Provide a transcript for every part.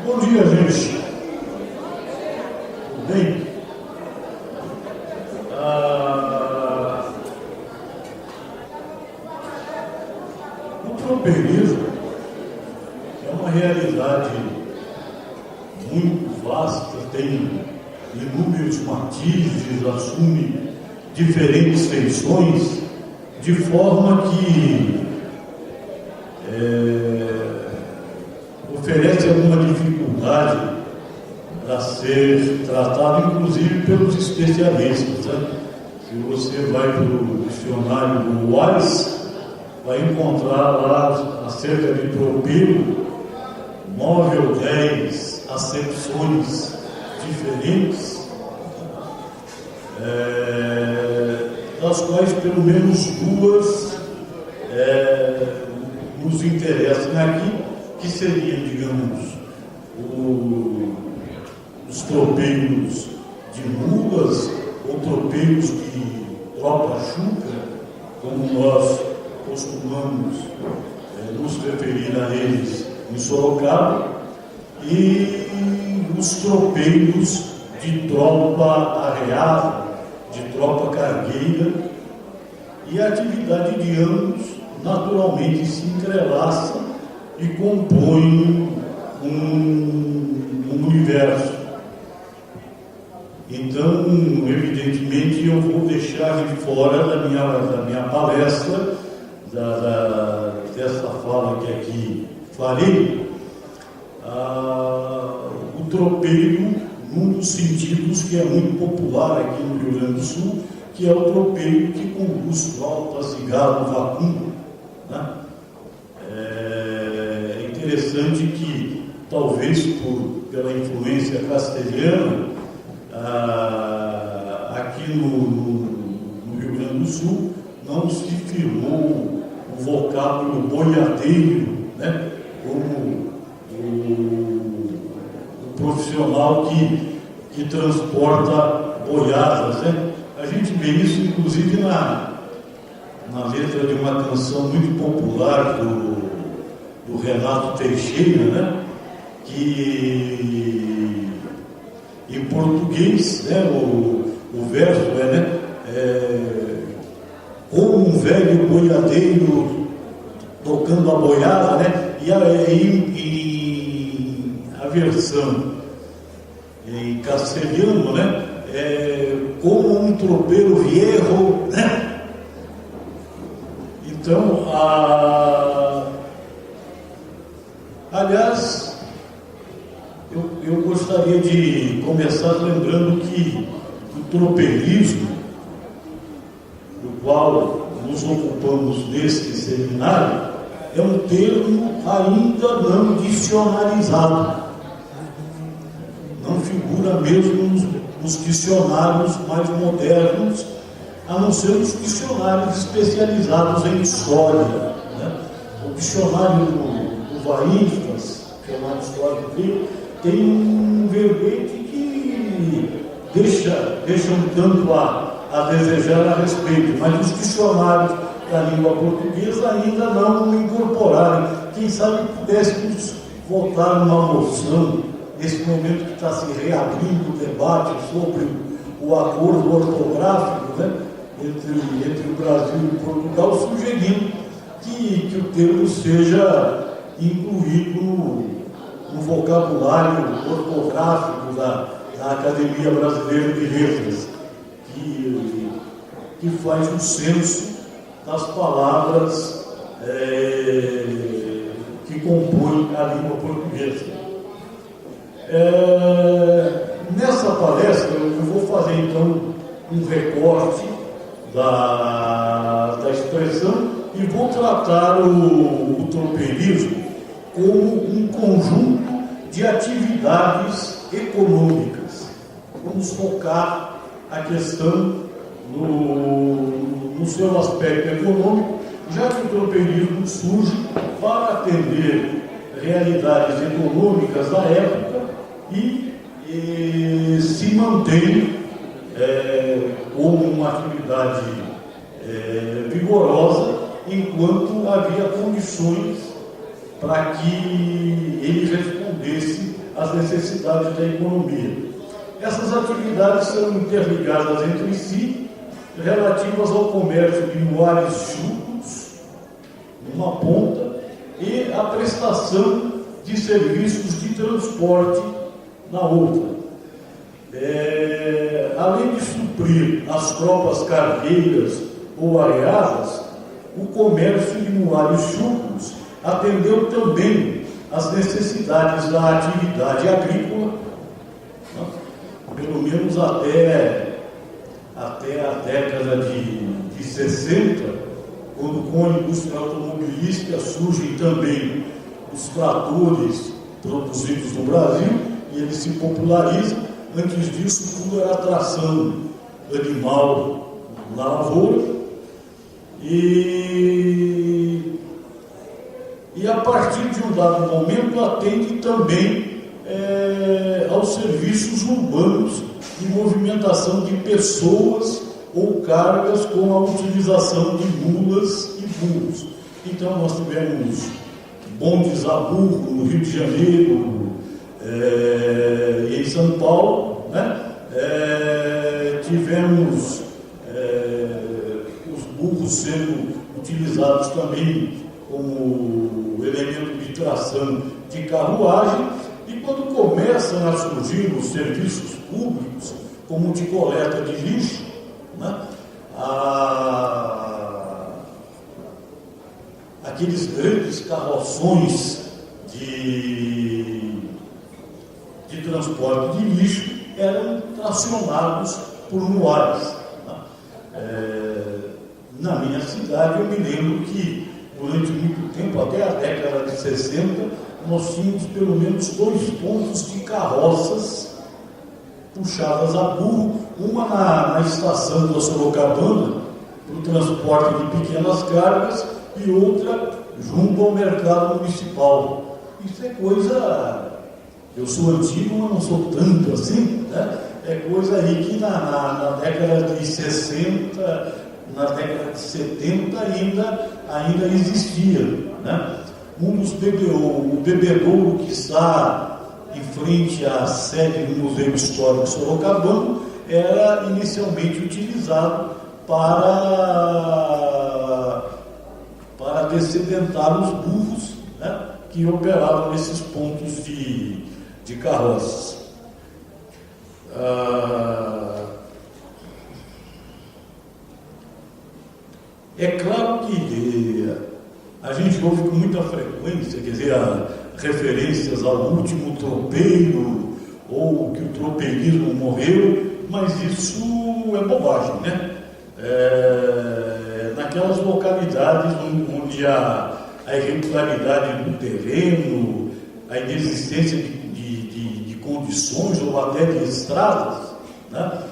Bom dia, gente. Tudo bem? O tropeirismo é uma realidade muito vasta, tem inúmeros matizes, assume diferentes feições, de forma que oferece alguma dificuldade para ser tratado, inclusive pelos especialistas, né? Se você vai para o dicionário do Wise, vai encontrar lá acerca de tropeiro 9 ou 10 acepções diferentes, das quais pelo menos duas nos interessam aqui, que seriam, digamos, os tropeiros de mulas ou tropeiros de tropa chuca, como nós costumamos nos referir a eles em Sorocaba, e os tropeiros de tropa arreada, de tropa cargueira, e a atividade de ambos naturalmente se entrelaça e compõem um universo. Então, evidentemente, eu vou deixar de fora da minha palestra, dessa fala que aqui farei, o tropeiro, num dos sentidos que é muito popular aqui no Rio Grande do Sul, que é o tropeiro que conduz tropas e gado vacuno, né? É interessante que, talvez pela influência castelhana, aqui no Rio Grande do Sul não se firmou o vocábulo boiadeiro, né? Como o profissional que transporta boiadas, né? A gente vê isso inclusive na letra de uma canção muito popular do Renato Teixeira, né? Que em português, né, o verso como um velho boiadeiro tocando a boiada, né? E a versão em castelhano, né? Como um tropeiro viejo, né? Então, aliás, eu gostaria de começar lembrando que o tropeirismo, do qual nos ocupamos neste seminário, é um termo ainda não dicionarizado. Não figura mesmo nos dicionários mais modernos, a não ser os dicionários especializados em história, né? O dicionário do Varístas, chamado História do Rio, tem um verbete que deixa um tanto a desejar a respeito, mas os dicionários da língua portuguesa ainda não incorporaram. Quem sabe pudéssemos votar numa moção, nesse momento que está se reabrindo o debate sobre o acordo ortográfico, né, entre o Brasil e Portugal, sugerindo que o termo seja incluído no vocabulário ortográfico da Academia Brasileira de Letras, que faz o censo das palavras que compõem a língua portuguesa. Nessa palestra eu vou fazer então um recorte da expressão e vou tratar o tropeirismo como um conjunto de atividades econômicas. Vamos focar a questão no seu aspecto econômico, já que o tropeirismo surge para atender realidades econômicas da época e se mantém como uma atividade vigorosa enquanto havia condições para que ele respondesse às necessidades da economia. Essas atividades são interligadas entre si, relativas ao comércio de moares chucros, numa ponta, e a prestação de serviços de transporte na outra. Além de suprir as tropas cargueiras ou areadas, o comércio de moares chucros atendeu também às necessidades da atividade agrícola, né? Pelo menos até a década de 60, quando com a indústria automobilística surgem também os tratores produzidos no Brasil e eles se popularizam. Antes disso, tudo era tração animal na lavoura. E a partir de um dado momento atende também aos serviços urbanos de movimentação de pessoas ou cargas com a utilização de mulas e burros. Então nós tivemos bondes a burro no Rio de Janeiro e em São Paulo, né? Tivemos os burros sendo utilizados também como elemento de tração de carruagem. E quando começam a surgir os serviços públicos, como de coleta de lixo, né? Aqueles grandes carroções de transporte de lixo eram tracionados por moares, né? Na minha cidade, eu me lembro que durante muito tempo, até a década de 60, nós tínhamos pelo menos 2 pontos de carroças puxadas a burro, uma na estação da Sorocabana, para o transporte de pequenas cargas, e outra junto ao mercado municipal. Isso é coisa... Eu sou antigo, mas não sou tanto assim, né? É coisa aí que na década de 60, na década de 70 ainda existia, né? O bebedouro que está em frente à sede do Museu Histórico Sorocabano era inicialmente utilizado para descedentar os burros, né, que operavam nesses pontos de carroças. É claro que a gente ouve com muita frequência, quer dizer, referências ao último tropeiro, ou que o tropeirismo morreu, mas isso é bobagem, né? Naquelas localidades onde a irregularidade do terreno, a inexistência de condições ou até de estradas, né?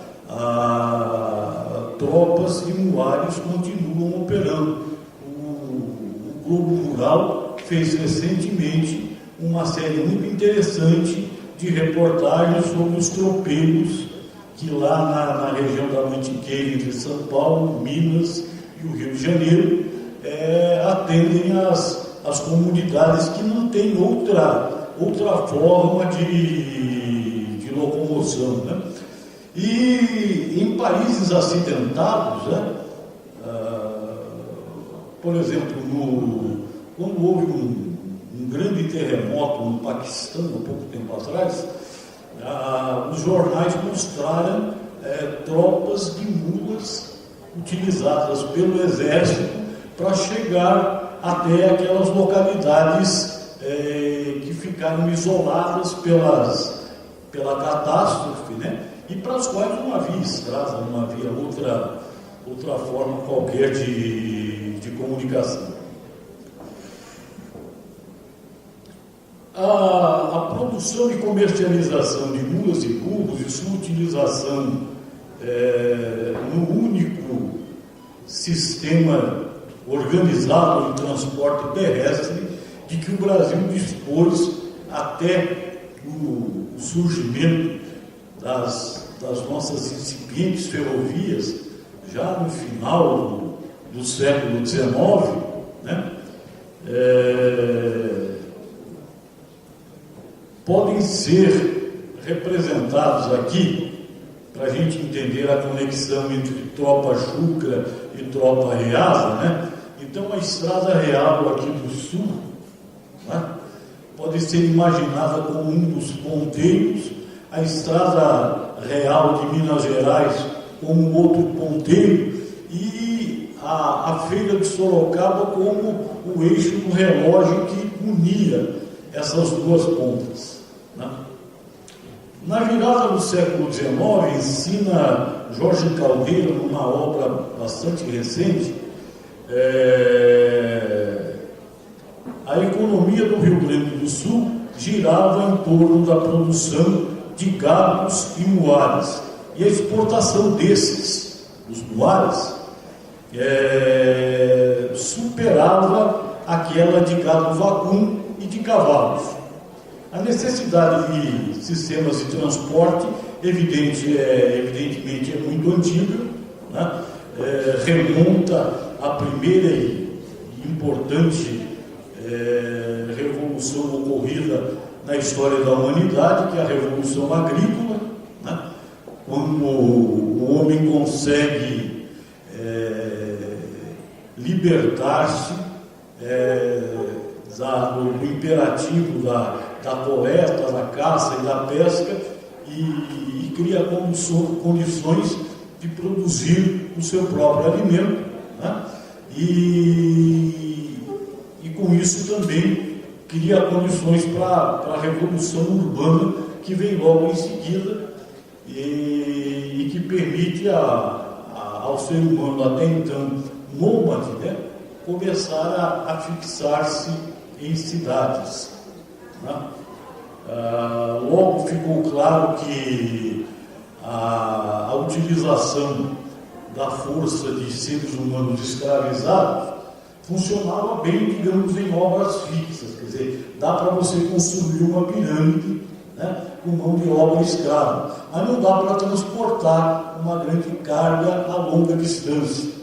Tropas e moares continuam operando. O Globo Rural fez recentemente uma série muito interessante de reportagens sobre os tropeiros que lá na região da Mantiqueira, entre São Paulo, Minas e o Rio de Janeiro, atendem as comunidades que não têm outra forma de locomoção, né? E em países acidentados, né? Por exemplo, quando houve um grande terremoto no Paquistão, há pouco tempo atrás, os jornais mostraram tropas de mulas utilizadas pelo exército para chegar até aquelas localidades que ficaram isoladas pela catástrofe, né? E para as quais não havia estrada, não havia outra forma qualquer de comunicação. A produção e comercialização de mulas e burros e sua utilização no único sistema organizado de transporte terrestre de que o Brasil dispôs até o surgimento das nossas incipientes ferrovias, já no final do século XIX, né? Podem podem ser representados aqui, para a gente entender a conexão entre tropa chucra e tropa reasa, né? Então, a estrada real aqui do sul, né, pode ser imaginada como um dos ponteiros, a estrada real de Minas Gerais como outro ponteiro, e a feira de Sorocaba como o eixo do relógio que unia essas duas pontas, né? Na virada do século XIX, ensina Jorge Caldeira, numa obra bastante recente, a economia do Rio Grande do Sul girava em torno da produção de gados e muares, e a exportação desses, os muares, superava aquela de gado vacum e de cavalos. A necessidade de sistemas de transporte, evidentemente, é muito antiga, né? Remonta à primeira e importante revolução ocorrida na história da humanidade, que é a Revolução Agrícola, né? Quando o homem consegue libertar-se do imperativo da coleta, da caça e da pesca, e cria condições de produzir o seu próprio alimento, né? E com isso também cria condições para a revolução urbana que vem logo em seguida, e que permite ao ser humano, até então nômade, né, começar a fixar-se em cidades, né? Logo ficou claro que a utilização da força de seres humanos escravizados funcionava bem, digamos, em obras fixas. Quer dizer, dá para você construir uma pirâmide, né, com mão de obra escrava, mas não dá para transportar uma grande carga a longa distância.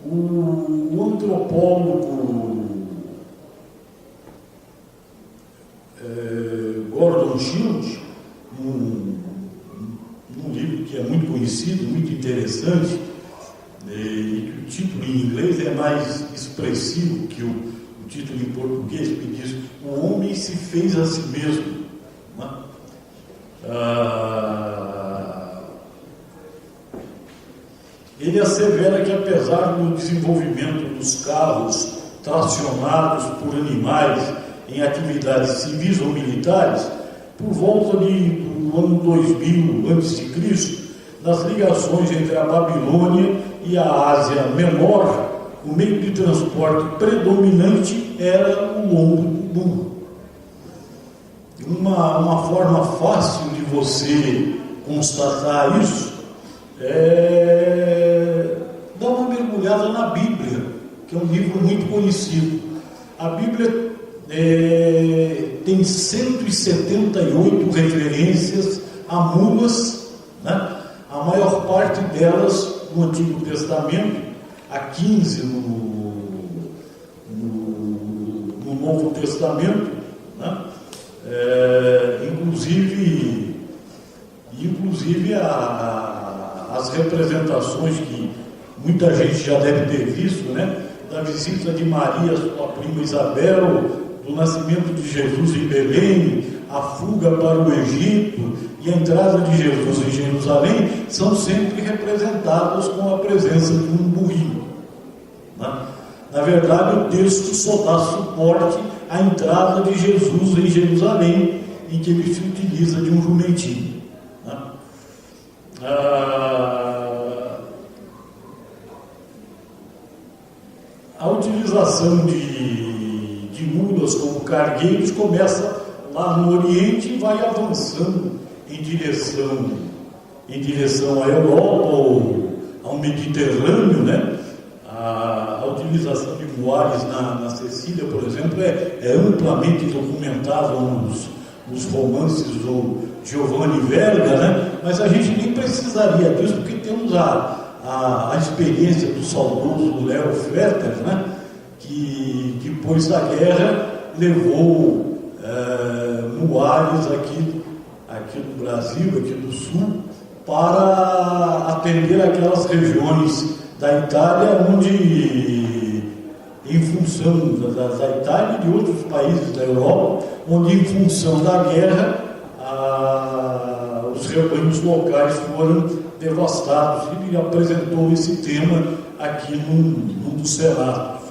O antropólogo Gordon Shields, num livro que é muito conhecido, muito interessante, e que o título em inglês é mais expressivo que o título em português, que diz: o homem se fez a si mesmo, né? Ele assevera que, apesar do desenvolvimento dos carros tracionados por animais em atividades civis ou militares, por volta do ano 2000 a.C., nas ligações entre a Babilônia e a Ásia Menor, o meio de transporte predominante era o lombo do burro. Uma forma fácil de você constatar isso dá uma mergulhada na Bíblia, que é um livro muito conhecido. A Bíblia tem 178 referências a mulas, né? A maior parte delas no Antigo Testamento, a 15 no Novo Testamento, né? Inclusive as representações que muita gente já deve ter visto, né? Da visita de Maria à sua prima Isabel, do nascimento de Jesus em Belém, a fuga para o Egito e a entrada de Jesus em Jerusalém, são sempre representadas com a presença de um burrinho, né? Na verdade, o texto só dá suporte à entrada de Jesus em Jerusalém, em que ele se utiliza de um jumentinho, né? A utilização de mulas como cargueiros começa lá no Oriente e vai avançando em direção à Europa ou ao Mediterrâneo, né? A utilização de muares na Sicília, por exemplo, é amplamente documentada nos romances do Giovanni Verga, né? Mas a gente nem precisaria disso, porque temos a experiência do saudoso Léo Fetter, né? que depois da guerra levou muares aqui do Brasil, aqui do Sul, para atender aquelas regiões da Itália onde, em função da Itália e de outros países da Europa, onde em função da guerra os rebanhos locais foram devastados. E ele apresentou esse tema aqui num dos relatos.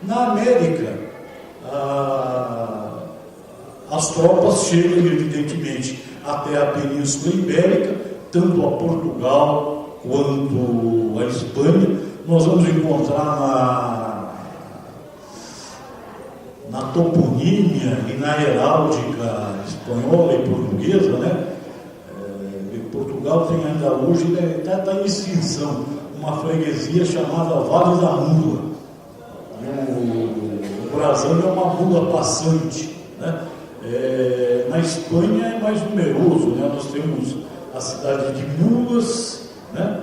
Na América, as tropas chegam, evidentemente, até a Península Ibérica, tanto a Portugal quanto a Espanha. Nós vamos encontrar na toponímia e na heráldica espanhola e portuguesa, né? Portugal tem ainda hoje, está em extinção, uma freguesia chamada Vale da Mula. O Brasil é uma mula passante, né? Na Espanha é mais numeroso, né? Nós temos a cidade de Mulas, né?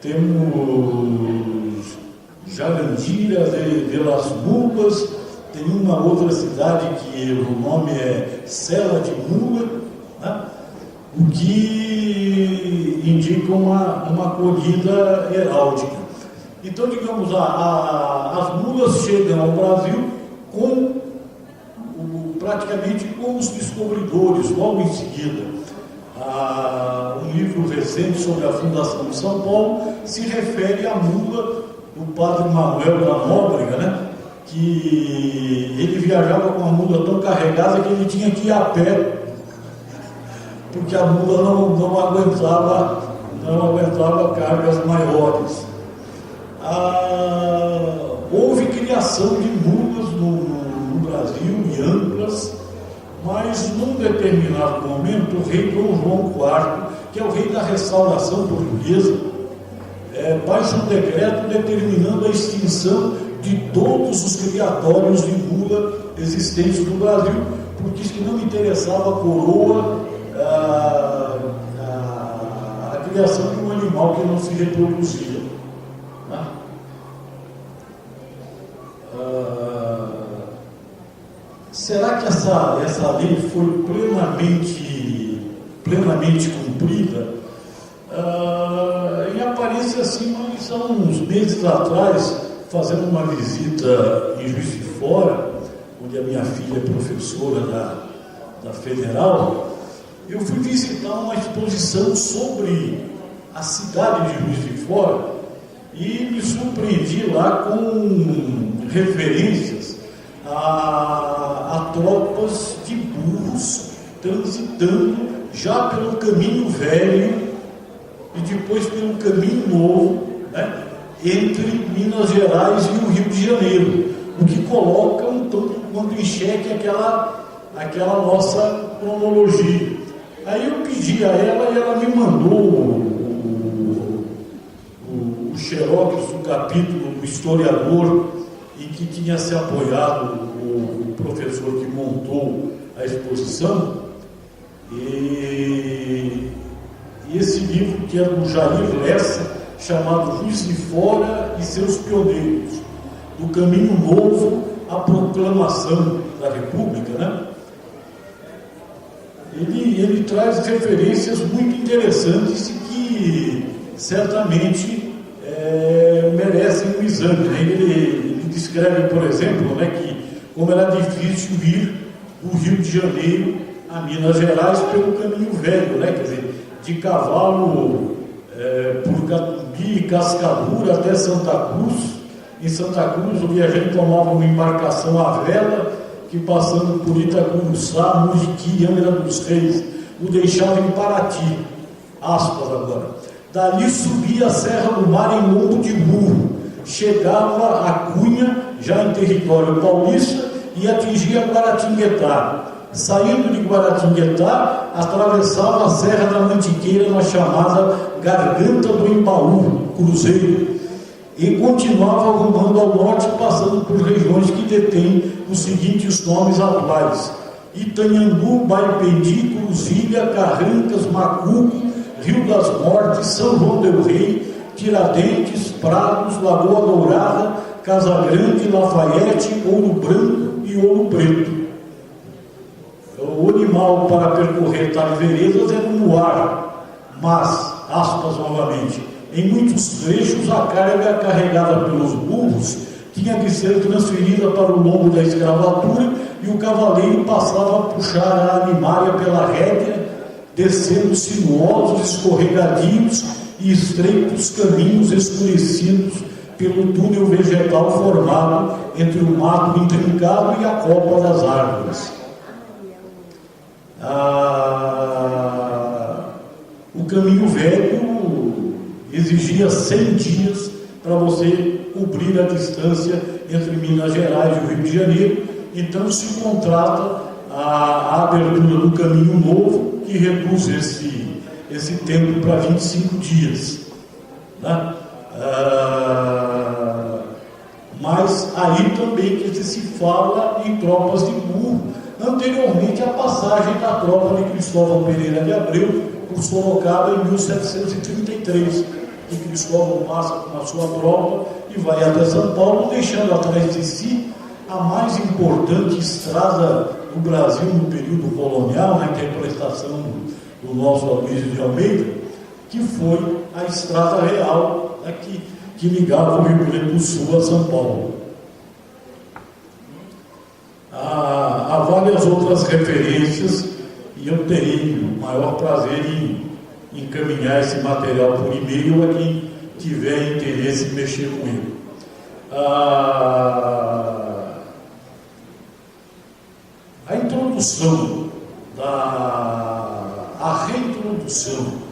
Temos Jagandira de las Mulas, tem uma outra cidade que o nome é Serra de Mula, né? O que indica uma corrida heráldica. Então, digamos, as mulas chegam ao Brasil praticamente com os descobridores, logo em seguida. Um livro recente sobre a fundação de São Paulo se refere à mula do padre Manuel da Nóbrega, né? Que ele viajava com a mula tão carregada que ele tinha que ir a pé, porque a mula não aguentava cargas maiores. Houve criação de mulas no Brasil, e amplas, mas num determinado momento o rei Dom João IV, que é o rei da restauração portuguesa, baixa um decreto determinando a extinção de todos os criatórios de mula existentes no Brasil, porque isso que não interessava a coroa a criação de um animal que não se reproduzia. Né? Será que essa lei foi plenamente cumprida? Em aparência, sim, mas há uns meses atrás, fazendo uma visita em Juiz de Fora, onde a minha filha é professora da Federal, eu fui visitar uma exposição sobre a cidade de Juiz de Fora e me surpreendi lá com referências a tropas de burros transitando já pelo caminho velho e depois pelo caminho novo, né, entre Minas Gerais e o Rio de Janeiro, o que coloca um tanto quanto em xeque aquela nossa cronologia. Aí eu pedi a ela e ela me mandou o xerox do capítulo do historiador em que tinha se apoiado o professor que montou a exposição, e esse livro, que é do Jair Lessa, chamado Juiz de Fora e seus Pioneiros, do Caminho Novo à Proclamação da República, né? Ele traz referências muito interessantes e que certamente merecem um exame, né? Ele descreve, por exemplo, né, que como era difícil ir do Rio de Janeiro a Minas Gerais pelo caminho velho, né? Quer dizer, de cavalo por Catumbi e Cascadura até Santa Cruz. Em Santa Cruz, o viajante tomava uma embarcação à vela que, passando por Itacuruçá, Muriqui e Angra dos Reis, o deixava em Paraty. Aspas agora. Dali subia a Serra do Mar em lombo de burro, chegava a Cunha, já em território paulista, e atingia Guaratinguetá. Saindo de Guaratinguetá, atravessava a Serra da Mantiqueira na chamada Garganta do Embaú, Cruzeiro, e continuava rumando ao norte, passando por regiões que detêm os seguintes nomes atuais: Itanhandu, Baipendi, Cruzilha, Carrancas, Macuco, Rio das Mortes, São João del Rei, Tiradentes, Prados, Lagoa Dourada, Casagrande, Lafayette, Ouro Branco e Ouro Preto. O animal para percorrer tais veredas é no ar, mas, aspas novamente, em muitos trechos a carga carregada pelos burros tinha de ser transferida para o lombo da escravatura e o cavaleiro passava a puxar a animária pela rédea, descendo sinuosos, escorregadios e estreitos caminhos escurecidos pelo túnel vegetal formado entre o mato intrincado e a copa das árvores. O caminho velho exigia 100 dias para você cobrir a distância entre Minas Gerais e o Rio de Janeiro. Então se contrata a abertura do caminho novo, que reduz esse tempo para 25 dias, né? Mas aí também que se fala em tropas de burro, anteriormente à passagem da tropa de Cristóvão Pereira de Abreu por Sorocaba em 1733, que Cristóvão passa com a sua tropa e vai até São Paulo, deixando atrás de si a mais importante estrada do Brasil no período colonial, na interpretação do nosso Aloysio de Almeida, que foi a Estrada Real, que ligava o Rio Grande do Sul a São Paulo. Há várias outras referências e eu terei o maior prazer em encaminhar esse material por e-mail a quem tiver interesse em mexer com ele. A introdução, a reintrodução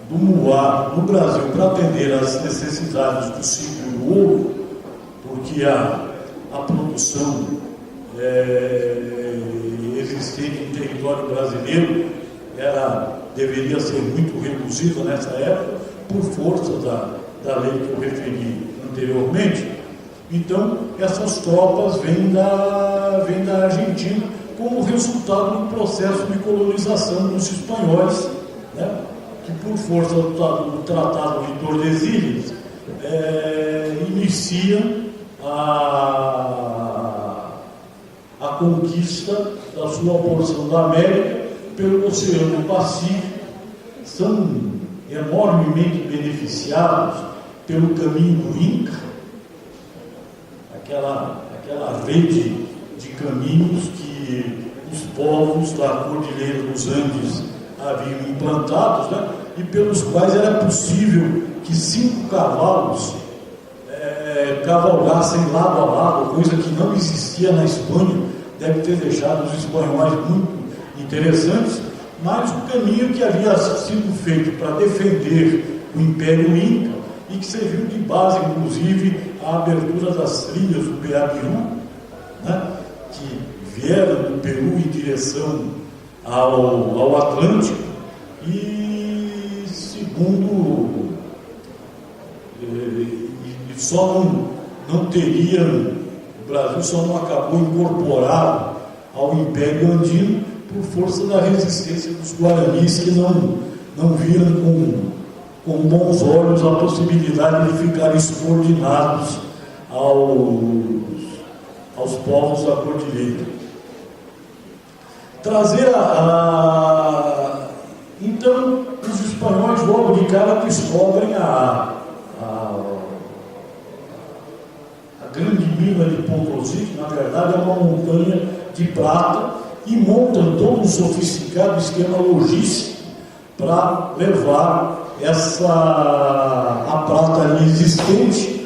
do muar no Brasil para atender às necessidades do ciclo do ouro, porque a produção existente no território brasileiro deveria ser muito reduzida nessa época por força da lei que eu referi anteriormente. Então essas tropas vêm da Argentina como resultado do processo de colonização dos espanhóis, né, que por força do Tratado de Tordesilhas inicia a conquista da sua porção da América pelo Oceano Pacífico. São enormemente beneficiados pelo caminho do Inca, aquela rede de caminhos que os povos da Cordilheira dos Andes haviam implantados, né, e pelos quais era possível que 5 cavalos cavalgassem lado a lado, coisa que não existia na Espanha. Deve ter deixado os espanhóis muito interessantes, mas o caminho que havia sido feito para defender o Império Inca e que serviu de base, inclusive, à abertura das trilhas do Peabiru, né, que vieram do Peru em direção ao Atlântico, e segundo só não teria, o Brasil só não acabou incorporado ao Império Andino por força da resistência dos guaranis, que não viram com bons olhos a possibilidade de ficarem subordinados aos povos da Cordilheira. Trazer então, os espanhóis logo de cara descobrem a grande mina de Potosí, que na verdade é uma montanha de prata, e montam todo um sofisticado esquema logístico para levar a prata ali existente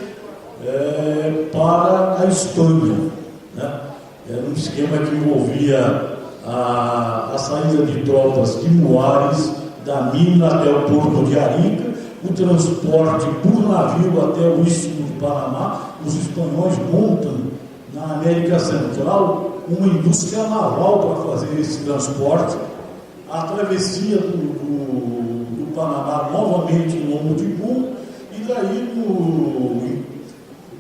para a Espanha, né? Era um esquema que envolvia a saída de tropas de Muares, da mina até o porto de Arica, o transporte por navio até o istmo do Panamá. Os espanhóis montam na América Central uma indústria naval para fazer esse transporte. A travessia do Panamá novamente em lombo de burro, e daí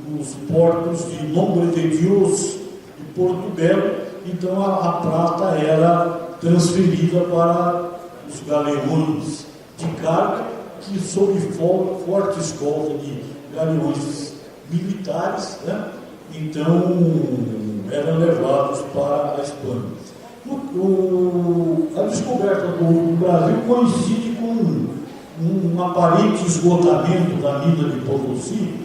nos portos de Nombre de Dios e Porto Belo, então a prata era transferida para os galeões de carga, que sob forte escolta de galeões militares, né? Então eram levados para a Espanha. A descoberta do Brasil coincide com um aparente esgotamento da mina de Potosí,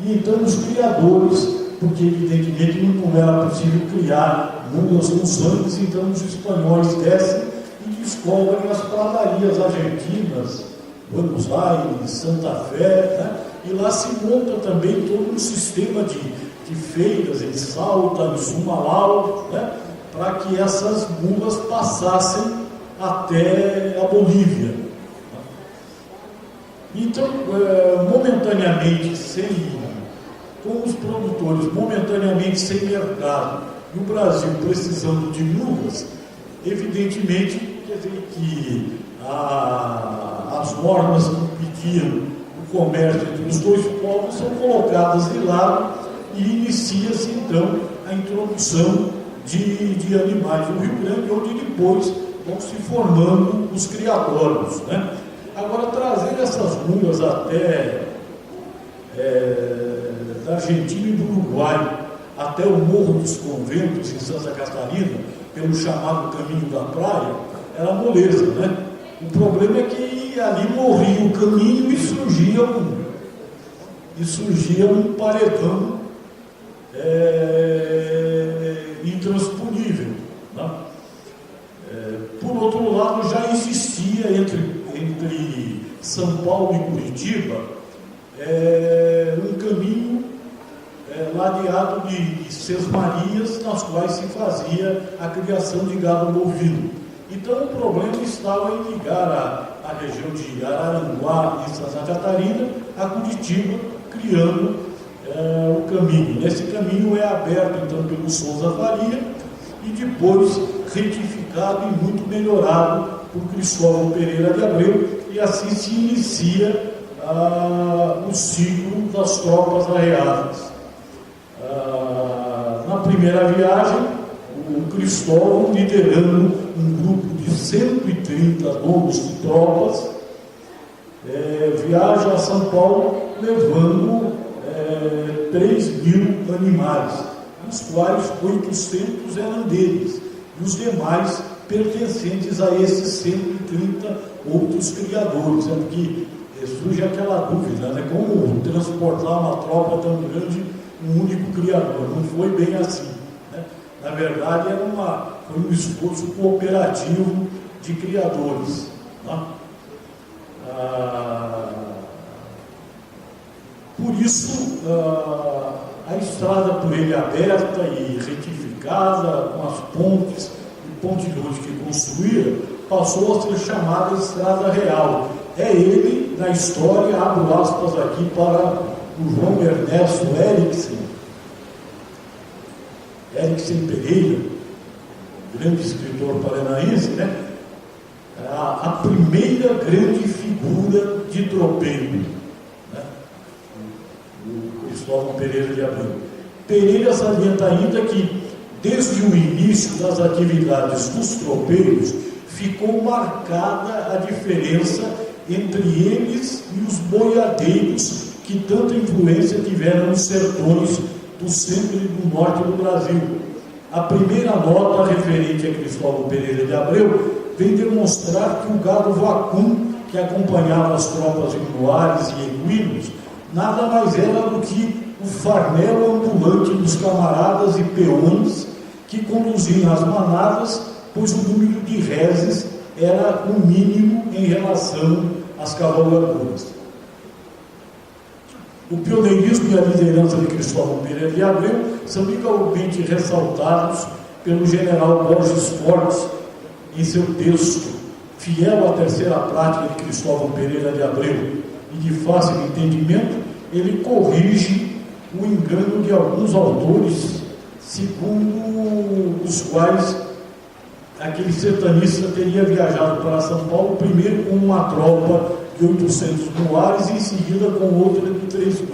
e então os criadores, porque evidentemente não era possível criar mulas com sangue, então os espanhóis descem e descobrem as pradarias argentinas, Buenos Aires, Santa Fé, né? E lá se monta também todo um sistema de feiras em Salta, em Sumalau, né? Para que essas mulas passassem até a Bolívia. Então, momentaneamente, com os produtores momentaneamente sem mercado, e o Brasil precisando de mulas, evidentemente, quer dizer que as normas que impediam o comércio entre os dois povos são colocadas de lado e inicia-se, então, a introdução de animais no Rio Grande, onde depois vão se formando os criatórios, né? Agora, trazer essas mulas até da Argentina e do Uruguai até o Morro dos Conventos, em Santa Catarina, pelo chamado Caminho da Praia, era moleza, né? O problema é que ali morria o caminho e surgia um paredão intransponível, né? Por outro lado, já existia entre São Paulo e Curitiba um caminho ladeado de sesmarias, nas quais se fazia a criação de gado bovino. Então o problema estava em ligar a região de Araranguá e Santa Catarina a Curitiba, criando o caminho. Esse caminho é aberto então pelo Souza Faria e depois retificado e muito melhorado por Cristóvão Pereira de Abreu, e assim se inicia o ciclo das tropas arreadas. Na primeira viagem, o Cristóvão, liderando um grupo de 130 donos de tropas, viaja a São Paulo levando 3.000 animais, dos quais 800 eram deles, e os demais pertencentes a esses 130 outros criadores. Porque surge aquela dúvida, né? Como transportar uma tropa tão grande, um único criador? Não foi bem assim, né? Na verdade, foi um esforço cooperativo de criadores, né? Por isso, a estrada por ele aberta e retificada, com as pontes e pontilhões que construíram, passou a ser chamada Estrada Real. É ele, na história, abro aspas aqui para o João Ernesto Eriksen Pereira, grande escritor paranaense, né? A primeira grande figura de tropeiro, né? O Cristóvão Pereira de Abreu. Pereira salienta ainda que, desde o início das atividades dos tropeiros, ficou marcada a diferença entre eles e os boiadeiros, que tanta influência tiveram nos sertões do centro e do norte do Brasil. A primeira nota referente a Cristóvão Pereira de Abreu vem demonstrar que o gado vacum que acompanhava as tropas regulares e equinos nada mais era do que o farnel ambulante dos camaradas e peões que conduziam as manadas, pois o número de reses era o mínimo em relação às cavalgaduras. O pioneirismo e a liderança de Cristóvão Pereira de Abreu são igualmente ressaltados pelo general Borges Fortes em seu texto, fiel à terceira prática de Cristóvão Pereira de Abreu e de fácil entendimento. Ele corrige o engano de alguns autores, segundo os quais aquele sertanista teria viajado para São Paulo primeiro com uma tropa de 800 muares e em seguida com outra de 3.000.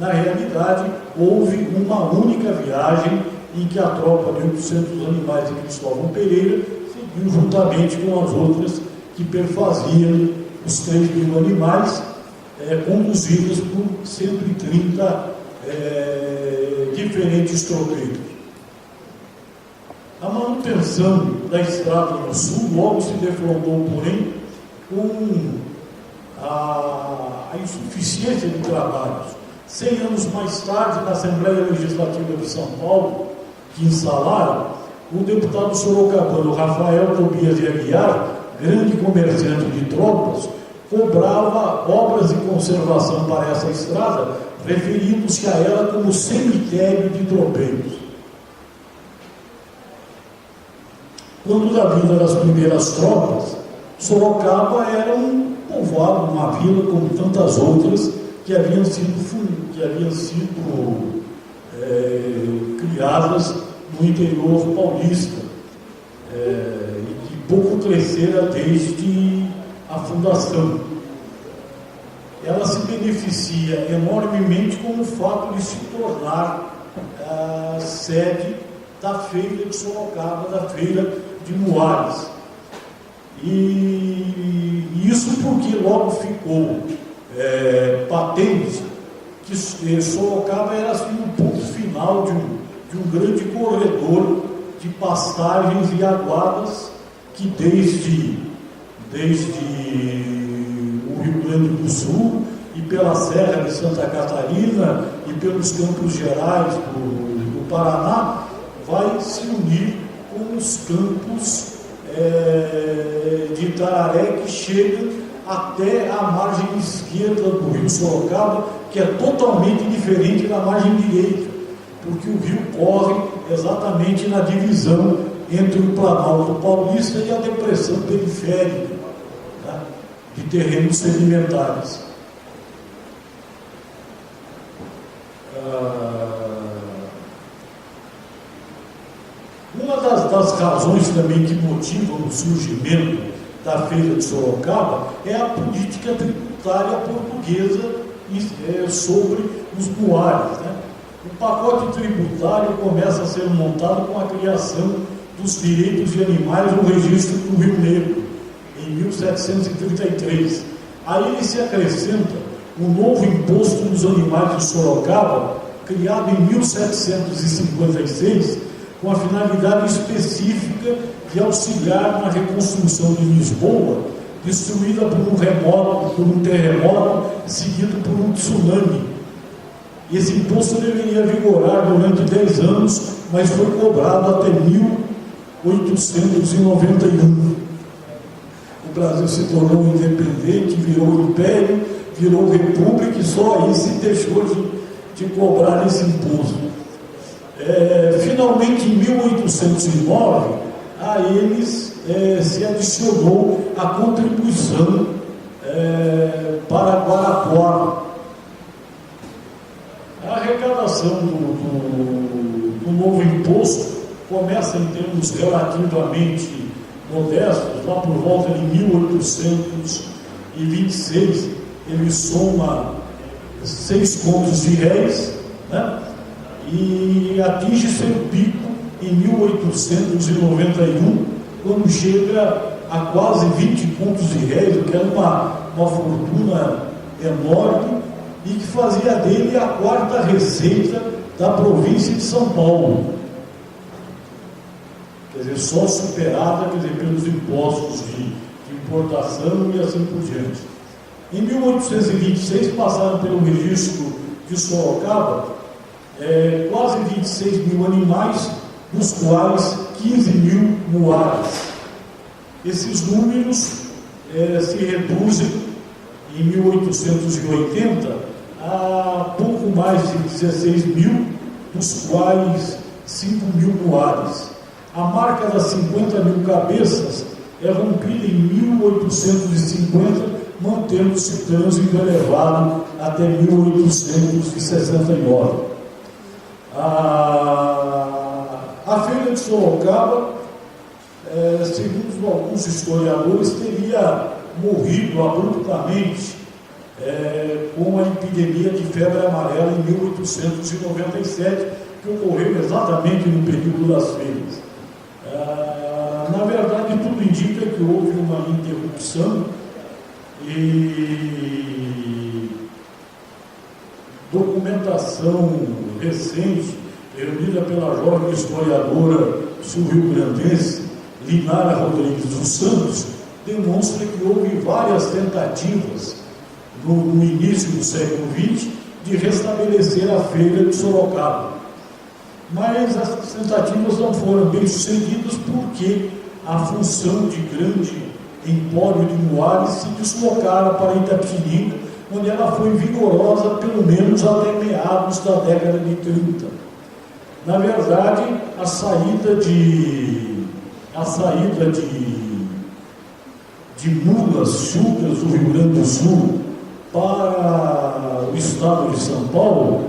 Na realidade, houve uma única viagem em que a tropa de 800 animais de Cristóvão Pereira seguiu juntamente com as outras que perfaziam os 3.000 animais, conduzidas por 130 diferentes tropeiros. A manutenção da estrada no sul logo se defrontou, porém, com a insuficiência de trabalhos. 100 anos mais tarde, na Assembleia Legislativa de São Paulo, que instalaram, o deputado sorocabano Rafael Tobias de Aguiar, grande comerciante de tropas, cobrava obras de conservação para essa estrada, referindo-se a ela como cemitério de tropeiros. Quando da vinda das primeiras tropas, Sorocaba era um povoado, uma vila como tantas outras que haviam sido criadas no interior paulista e que pouco crescera desde a fundação. Ela se beneficia enormemente com o fato de se tornar sede da feira de Sorocaba, da feira de Muares. E isso porque logo ficou patente que Sorocaba era assim, o ponto final de um grande corredor de pastagens e aguadas que desde o Rio Grande do Sul e pela Serra de Santa Catarina e pelos Campos Gerais do Paraná vai se unir com os campos de Itararé, que chega até a margem esquerda do rio Sorocaba, que é totalmente diferente da margem direita, porque o rio corre exatamente na divisão entre o Planalto Paulista e a depressão periférica, tá, de terrenos sedimentares. Uma das razões também que motivam o surgimento da Feira de Sorocaba é a política tributária portuguesa sobre os muares, né? O pacote tributário começa a ser montado com a criação dos direitos de animais no registro do Rio Negro, em 1733. Aí ele se acrescenta o novo imposto dos animais de Sorocaba, criado em 1756, com a finalidade específica de auxiliar na reconstrução de Lisboa, destruída por um terremoto, seguido por um tsunami. Esse imposto deveria vigorar durante 10 anos, mas foi cobrado até 1891. O Brasil se tornou independente, virou império, virou república e só aí se deixou de cobrar esse imposto. Finalmente, em 1809, a eles se adicionou a contribuição para Guarapuava. A arrecadação do novo imposto começa em termos relativamente modestos, lá por volta de 1826, ele soma 6 contos de réis, né? E atinge seu pico em 1891, quando chega a quase 20 contos de réis, o que era uma fortuna enorme, e que fazia dele a 4ª receita da província de São Paulo. Quer dizer, só superada, pelos impostos de importação e assim por diante. Em 1826 passaram pelo registro de Sorocaba quase 26 mil animais, dos quais 15 mil muares. Esses números se reduzem em 1880 a pouco mais de 16 mil, dos quais 5 mil muares. A marca das 50 mil cabeças é rompida em 1850, mantendo-se trânsito elevado até 1869. A Feira de Sorocaba, segundo alguns historiadores, teria morrido abruptamente com a epidemia de febre amarela em 1897, que ocorreu exatamente no período das feiras. Na verdade, tudo indica que houve uma interrupção e documentação recente, reunida pela jovem historiadora sul-rio-grandense Linara Rodrigues dos Santos, demonstra que houve várias tentativas no início do século XX de restabelecer a feira de Sorocaba. Mas as tentativas não foram bem sucedidas porque a função de grande empório de Moares se deslocara para Itapetininga, onde ela foi vigorosa pelo menos até meados da década de 30. Na verdade, a saída de mulas chucras do Rio Grande do Sul para o estado de São Paulo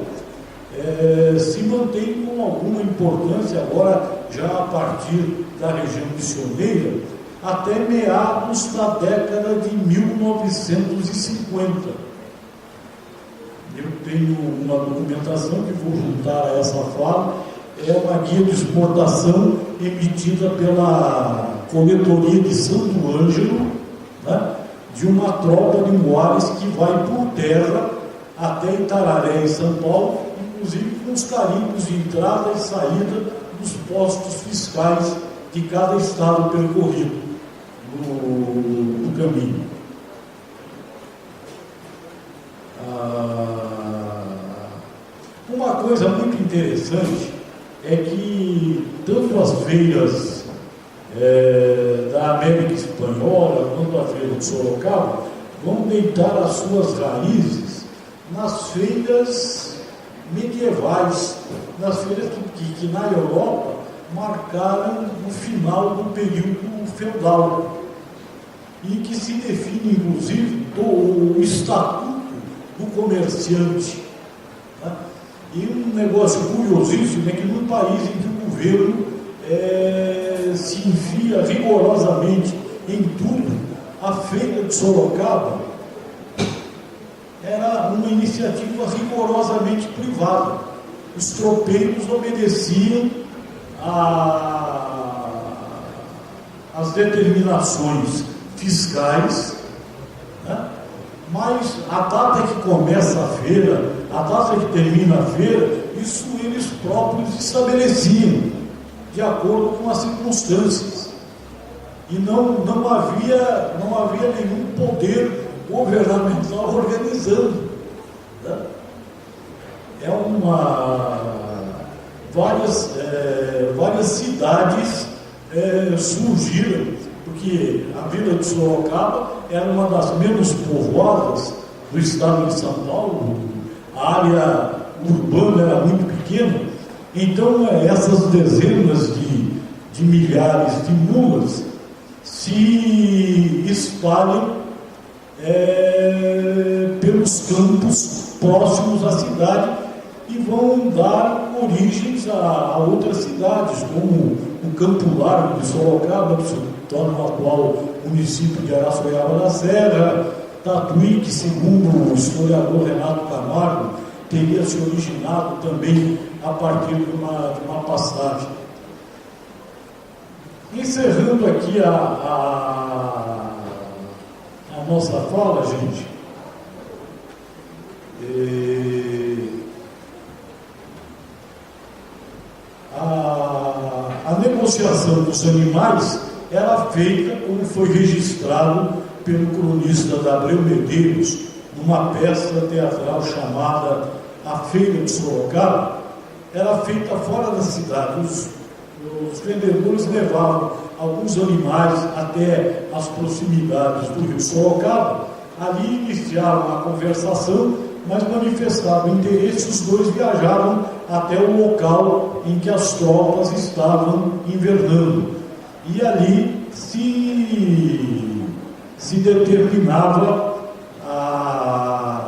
se mantém com alguma importância agora, já a partir da região missioneira, até meados da década de 1950. Eu tenho uma documentação que vou juntar a essa fala, é uma guia de exportação emitida pela coletoria de Santo Ângelo, né, de uma tropa de Moares que vai por terra até Itararé, em São Paulo, inclusive com os carimbos de entrada e saída dos postos fiscais de cada estado percorrido no caminho. Uma coisa muito interessante é que tanto as feiras da América Espanhola quanto a feira de Sorocaba vão deitar as suas raízes nas feiras medievais, nas feiras que na Europa marcaram o final do período feudal e que se define inclusive o estatuto do comerciante. E um negócio curiosíssimo é que num país em que o governo se enfia rigorosamente em tudo, a feira de Sorocaba era uma iniciativa rigorosamente privada. Os tropeiros obedeciam às determinações fiscais, né? Mas a data que começa a feira, a data que termina a feira, isso eles próprios estabeleciam, de acordo com as circunstâncias. E não havia nenhum poder governamental organizando. Né? Várias cidades surgiram, porque a vila de Sorocaba era uma das menos povoadas do estado de São Paulo, a área urbana era muito pequena, então essas dezenas de milhares de mulas se espalham pelos campos próximos à cidade e vão dar origens a outras cidades, como o Campo Largo de Sorocaba, que se torna o atual município de Araçoiaba da Serra, Tatuí, que segundo o historiador Renato Camargo, teria se originado também a partir de uma passagem. Encerrando aqui a nossa fala, gente, a negociação dos animais era feita, como foi registrado pelo cronista Gabriel Medeiros, numa peça teatral chamada A Feira de Sorocaba. Era feita fora da cidade. Os vendedores levavam alguns animais até as proximidades do rio Sorocaba. Ali iniciavam a conversação, mas manifestavam interesse. Os dois viajavam até o local em que as tropas estavam invernando. E ali se determinava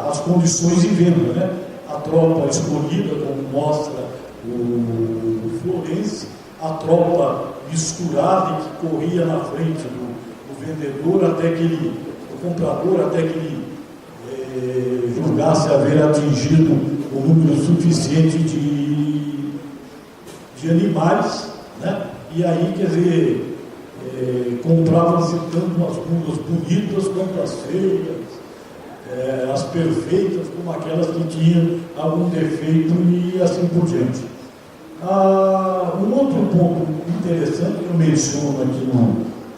as condições de venda, né? A tropa escolhida, como mostra o Florense, a tropa misturada e que corria na frente do vendedor até que o comprador, até que ele julgasse haver atingido o número suficiente de animais, né? E aí, quer dizer, compravam-se tanto as mulas bonitas quanto as feias, as perfeitas como aquelas que tinham algum defeito e assim por diante. Um outro ponto interessante que eu menciono aqui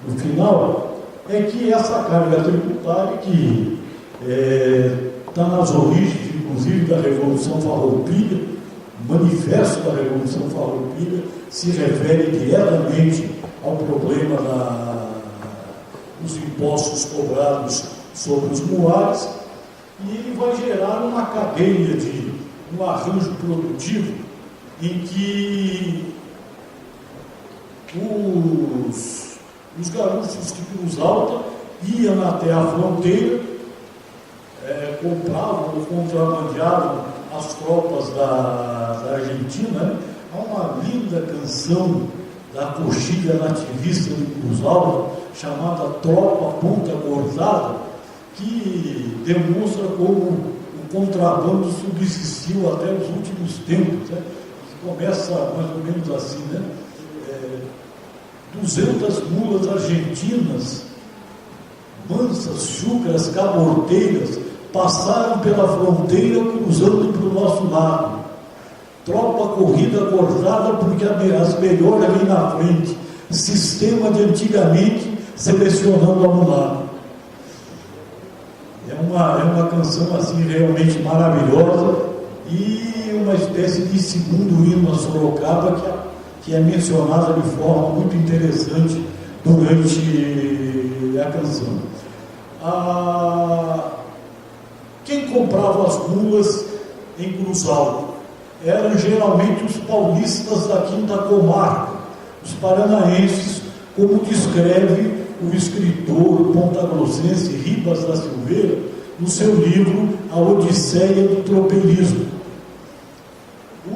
no final é que essa carga tributária que está nas origens, inclusive, da Revolução Farroupilha, o manifesto da Revolução Farroupilha se refere diretamente ao problema dos impostos cobrados sobre os muares, e ele vai gerar uma cadeia de um arranjo produtivo em que os gaúchos de Cruz Alta iam até a fronteira, compravam ou contrabandeavam as tropas da Argentina, né? Há uma linda canção da coxilha nativista de Cruz Alta, chamada Tropa Ponta Cortada, que demonstra como o contrabando subsistiu até os últimos tempos, né? Começa mais ou menos assim, né? 200 mulas argentinas, mansas, chucras, caborteiras, passaram pela fronteira cruzando para o nosso lado. Tropa corrida cortada porque as melhores ali na frente. Sistema de antigamente selecionando a mulata. É uma canção assim realmente maravilhosa e uma espécie de segundo hino a Sorocaba que é mencionada de forma muito interessante durante a canção. Quem comprava as mulas em Cruz Alta eram geralmente os paulistas da Quinta Comarca, os paranaenses, como descreve o escritor pontagrossense Ribas da Silveira no seu livro A Odisseia do Tropeirismo.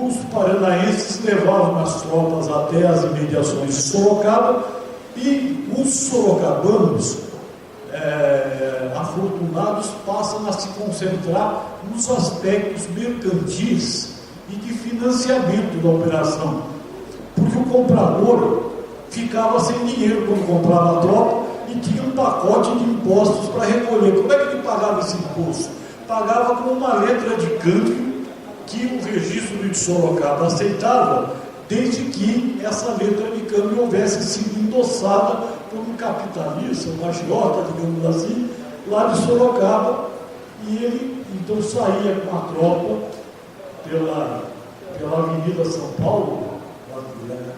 Os paranaenses levavam as tropas até as imediações de Sorocaba e os sorocabanos afortunados passam a se concentrar nos aspectos mercantis e de financiamento da operação, porque o comprador ficava sem dinheiro quando comprava a tropa e tinha um pacote de impostos para recolher. Como é que ele pagava esse imposto? Pagava com uma letra de câmbio que o registro de Sorocaba aceitava, desde que essa letra de câmbio houvesse sido endossada por um capitalista, um agiota, digamos assim, lá de Sorocaba, e ele então saía com a tropa pela Avenida São Paulo,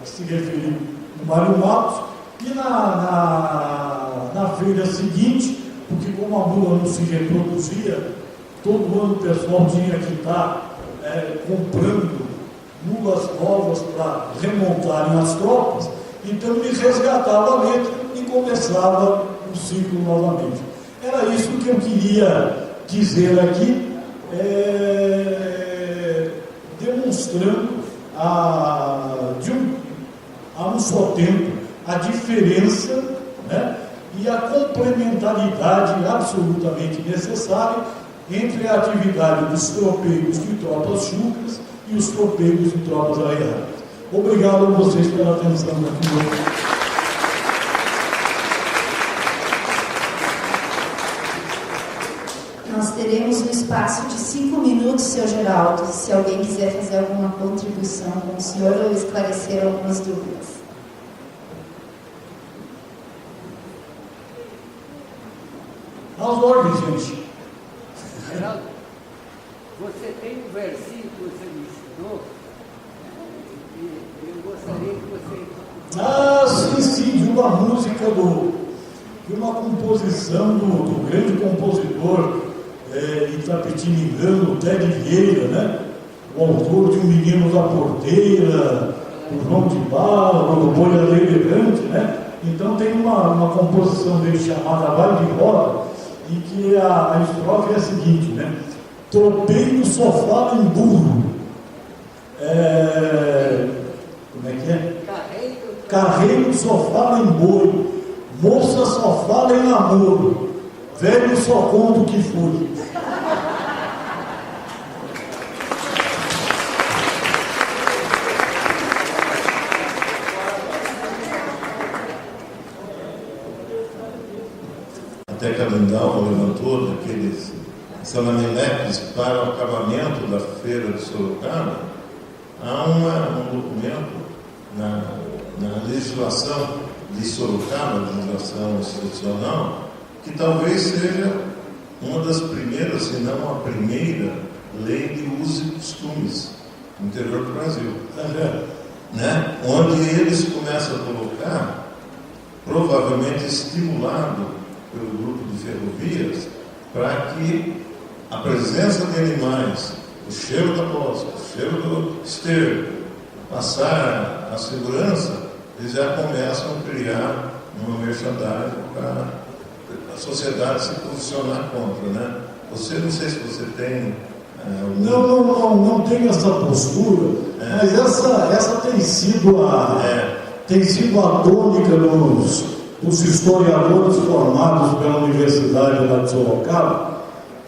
que se referiu o Mário Matos, e na feira seguinte, porque como a mula não se reproduzia, todo ano o pessoal tinha que estar comprando mulas novas para remontarem as tropas, então ele resgatava a letra e começava o ciclo novamente. Era isso que eu queria dizer aqui, demonstrando a um só tempo a diferença, né, e a complementaridade absolutamente necessária entre a atividade dos tropeiros de tropas chucras e os tropeiros de tropas aliadas. Obrigado a vocês pela atenção aqui hoje. Nós teremos um espaço de 5 minutos, seu Geraldo, se alguém quiser fazer alguma contribuição com o senhor ou esclarecer algumas dúvidas. As ordens, gente. Geraldo, você tem um versículo que você me ensinou e eu gostaria que você... sim, de uma música de uma composição do grande compositor itapetiningano, Ted Vieira, né? O autor de Um Menino da Porteira, o João de Barro, o Boiadeiro Elegante, né? Então tem uma composição dele chamada Vai de Roda, em que a estrofe é a seguinte, né? Tropeiro só fala em burro. Como é que é? Carreiro só fala em boi. Moça só fala em namoro. Velho só conta o que foi. Até Calendal levantou daqueles Salamileques para o acabamento da feira de Sorocaba, há um documento na legislação de Sorocaba, legislação institucional, que talvez seja uma das primeiras, se não a primeira, lei de usos e costumes no interior do Brasil. Né? Onde eles começam a colocar, provavelmente estimulado pelo grupo de ferrovias, para que a presença de animais, o cheiro da bosta, o cheiro do esterco, passar a segurança, eles já começam a criar uma merchandising para a sociedade se posicionar contra, né? Você, não sei se você tem... Não tem essa postura, mas essa tem sido a tônica dos historiadores formados pela Universidade lá de Sorocaba,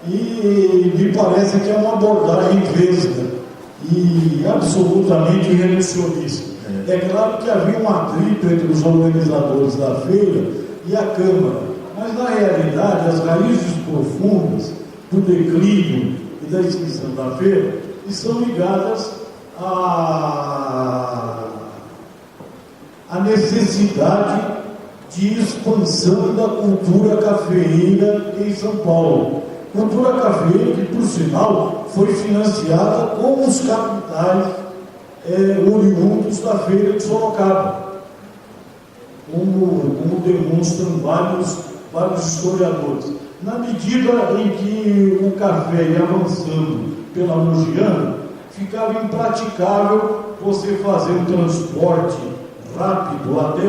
e me parece que é uma abordagem vesga e absolutamente reducionista. É claro que havia um atrito entre os organizadores da feira e a Câmara, mas na realidade as raízes profundas do declínio e da extinção da feira estão ligadas à necessidade de expansão da cultura cafeeira em São Paulo. Cultura cafeeira que, por sinal, foi financiada com os capitais oriundos da feira de Sorocaba, como demonstram vários historiadores. Na medida em que o café ia avançando pela Mogiana, ficava impraticável você fazer um transporte rápido até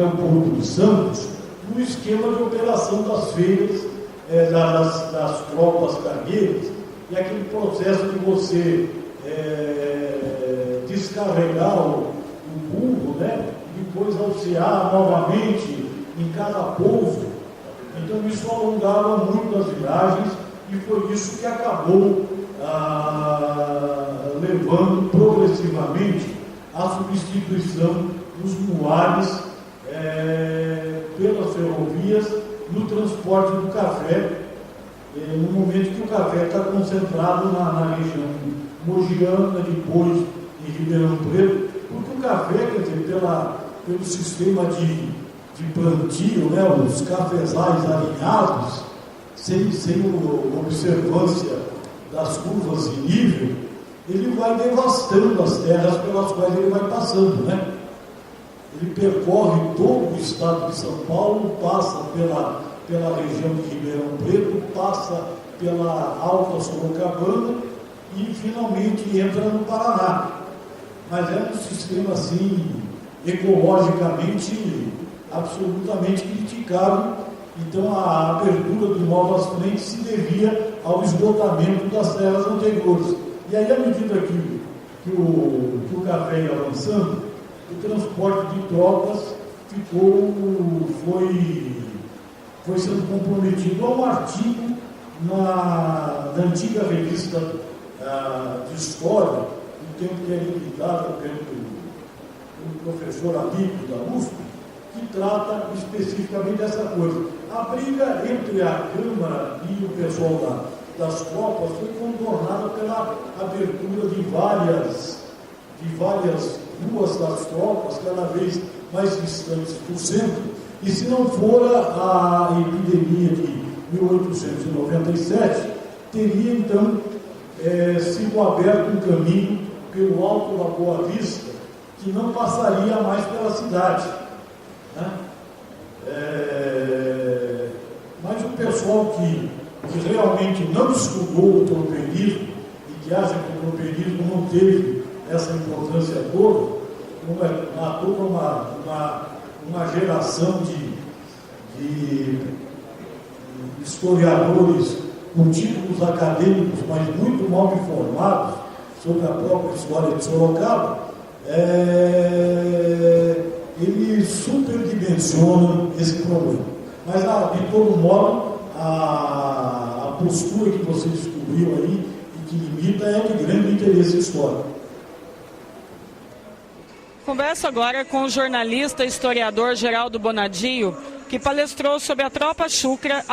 o Porto de Santos, no esquema de operação das feiras, das tropas cargueiras, e aquele processo de você descarregar o burro, né, e depois alcear novamente em cada pouso. Então isso alongava muito as viagens, e foi isso que acabou levando progressivamente à substituição dos muares pelas ferrovias no transporte do café, no momento que o café está concentrado na região mogiana, depois em Ribeirão Preto, porque o café, quer dizer, pelo sistema de plantio, né, os cafezais alinhados, sem observância das curvas de nível, ele vai devastando as terras pelas quais ele vai passando, né? Ele percorre todo o estado de São Paulo, passa pela região de Ribeirão Preto, passa pela Alta Sorocabana e finalmente entra no Paraná. Mas é um sistema assim, ecologicamente, absolutamente criticável. Então a abertura de novas frentes se devia ao esgotamento das terras anteriores. E aí, à medida que o café ia avançando, o transporte de tropas foi sendo comprometido. Há um artigo na antiga revista de História, do tempo que é liquidada pelo professor amigo da USP, que trata especificamente dessa coisa. A briga entre a Câmara e o pessoal das tropas foi contornada pela abertura de várias ruas das tropas, cada vez mais distantes do centro, e se não fora a epidemia de 1897, teria então sido aberto um caminho pelo Alto da Boa Vista, que não passaria mais pela cidade, né? Mas o pessoal que realmente não estudou o tropeirismo e que acha que o tropeirismo não teve essa importância toda, uma geração de historiadores com títulos acadêmicos, mas muito mal informados sobre a própria história de Sorocaba, eles superdimensionam esse problema. Mas, de todo modo, a postura que você descobriu aí e que limita é de grande interesse histórico. Converso agora com o jornalista e historiador Geraldo Bonadio, que palestrou sobre a tropa chucra,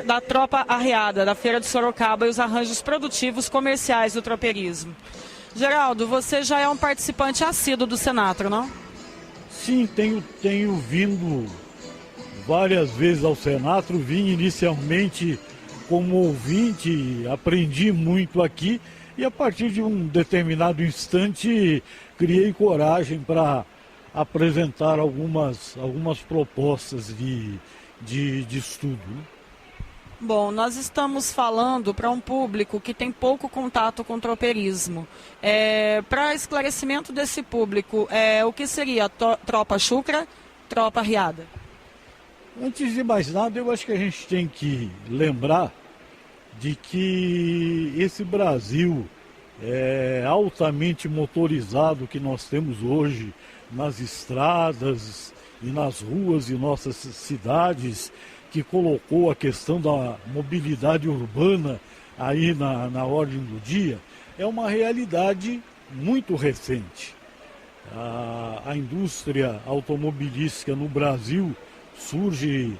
da tropa arriada, da Feira de Sorocaba e os arranjos produtivos comerciais do tropeirismo. Geraldo, você já é um participante assíduo do Senatro, não? Sim, tenho vindo várias vezes ao Senatro, vim inicialmente como ouvinte, aprendi muito aqui e a partir de um determinado instante criei coragem para apresentar algumas propostas de estudo. Bom, nós estamos falando para um público que tem pouco contato com o tropeirismo. Para esclarecimento desse público, o que seria tropa chucra, tropa arriada? Antes de mais nada, eu acho que a gente tem que lembrar de que esse Brasil altamente motorizado que nós temos hoje nas estradas e nas ruas de nossas cidades, que colocou a questão da mobilidade urbana aí na ordem do dia, é uma realidade muito recente. A indústria automobilística no Brasil surge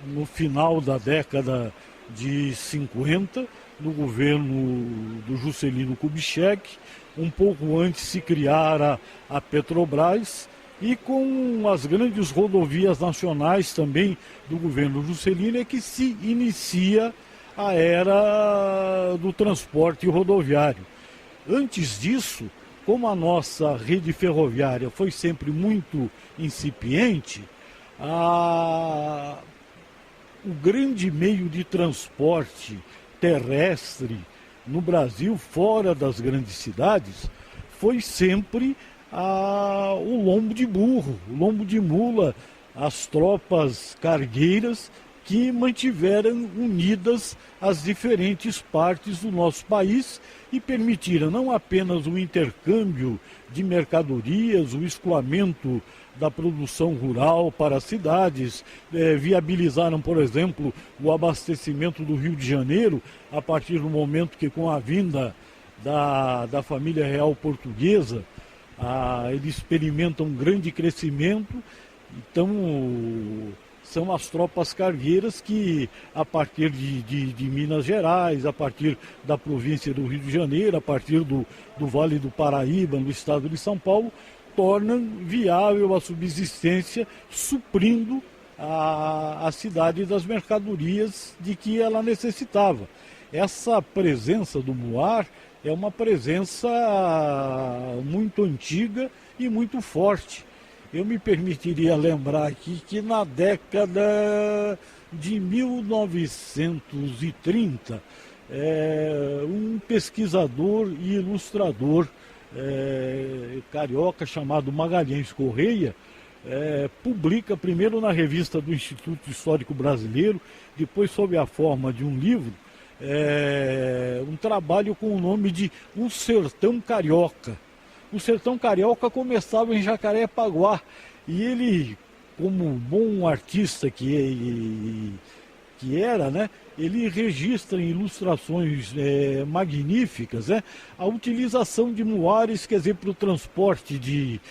no final da década de 50, no governo do Juscelino Kubitschek. Um pouco antes se criara a Petrobras, e com as grandes rodovias nacionais também do governo Juscelino é que se inicia a era do transporte rodoviário. Antes disso, como a nossa rede ferroviária foi sempre muito incipiente, o grande meio de transporte terrestre no Brasil, fora das grandes cidades, foi sempre o lombo de burro, o lombo de mula, as tropas cargueiras que mantiveram unidas as diferentes partes do nosso país e permitiram não apenas o intercâmbio de mercadorias, o escoamento da produção rural para as cidades, viabilizaram, por exemplo, o abastecimento do Rio de Janeiro, a partir do momento que, com a vinda da família real portuguesa, eles experimentam um grande crescimento. Então, são as tropas cargueiras que, a partir de Minas Gerais, a partir da província do Rio de Janeiro, a partir do Vale do Paraíba, no estado de São Paulo, tornam viável a subsistência, suprindo a cidade das mercadorias de que ela necessitava. Essa presença do muar é uma presença muito antiga e muito forte. Eu me permitiria lembrar aqui que na década de 1930, um pesquisador e ilustrador carioca chamado Magalhães Correia publica primeiro na revista do Instituto Histórico Brasileiro, depois sob a forma de um livro, um trabalho com o nome de Um Sertão Carioca. O Sertão Carioca começava em Jacarepaguá e ele, como bom artista que era, né, ele registra em ilustrações magníficas, a utilização de muares, quer dizer, para o transporte de